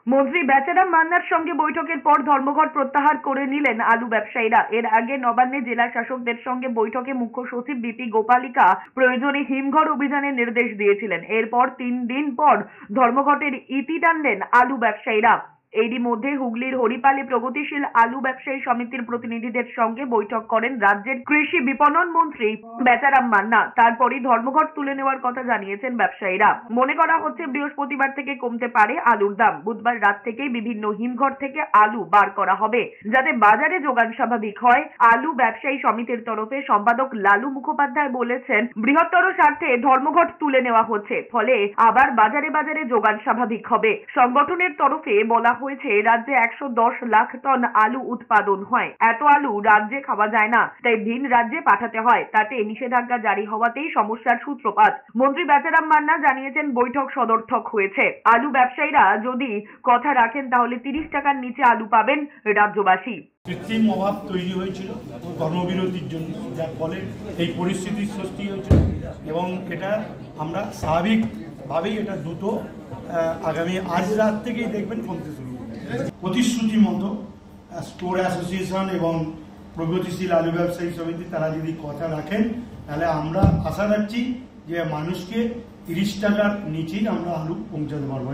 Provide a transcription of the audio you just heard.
মন্ত্রী বেচারাম মান্নার সঙ্গে বৈঠকের পর ধর্মঘট প্রত্যাহার করে নিলেন আলু ব্যবসায়ীরা। এর আগে নবান্নে জেলা শাসকদের সঙ্গে বৈঠকে মুখ্য সচিব বিপি গোপালিকা প্রয়োজনে হিমঘর অভিযানের নির্দেশ দিয়েছিলেন। এরপর 3 দিন পর ধর্মঘটের ইতি টানলেন আলু ব্যবসায়ীরা। এরই মধ্যে হুগলির হরিপালে প্রগতিশীল আলু ব্যবসায়ী সমিতির প্রতিনিধিদের সঙ্গে বৈঠক করেন রাজ্যের কৃষি বিপণন মন্ত্রী বেচারাম মান্না। তারপরই ধর্মঘট তুলে নেওয়ার কথা জানিয়েছেন ব্যবসায়ীরা। মনে করা হচ্ছে বৃহস্পতিবার থেকে কমতে পারে আলুর দাম। বুধবার রাত থেকেই বিভিন্ন হিমঘর থেকে আলু বার করা হবে যাতে বাজারে যোগান স্বাভাবিক হয়। আলু ব্যবসায়ী সমিতির তরফে সম্পাদক লালু মুখোপাধ্যায় বলেছেন, বৃহত্তর স্বার্থে ধর্মঘট তুলে নেওয়া হচ্ছে, ফলে আবার বাজারে বাজারে যোগান স্বাভাবিক হবে। সংগঠনের তরফে বলা হয়েছে রাজ্যে 110 লাখ টন আলু উৎপাদন হয়। এত আলু রাজ্যে খাওয়া যায় না, তাই ভিন রাজ্যে পাঠাতে হয়। তাতে নিষেধাজ্ঞা জারি হওয়াতেই সমস্যার সূত্রপাত। মন্ত্রী বেচারাম মান্না জানিয়েছেন বৈঠক সদর্থক হয়েছে। আলু ব্যবসায়ীরা যদি কথা রাখেন তাহলে 30 টাকার নিচে আলু পাবেন রাজ্যবাসী। কৃত্রিম অভাব তৈরি হয়েছিল কর্মবিরতির জন্য, যার ফলে এই পরিস্থিতির সৃষ্টি হয়েছিল এবং এটা আমরা স্বাভাবিকভাবেই এটা দ্রুত আগামী আজ রাত থেকেই দেখবেন কমতে শুরু করবে। প্রতিশ্রুতি মতো স্টোর অ্যাসোসিয়েশন এবং প্রগতিশীল আলু ব্যবসায়ী সমিতি তারা যদি কথা রাখেন তাহলে আমরা আশা রাখছি যে মানুষকে 30 টাকার নিচেই আমরা আলু পৌঁছাতে পারবো।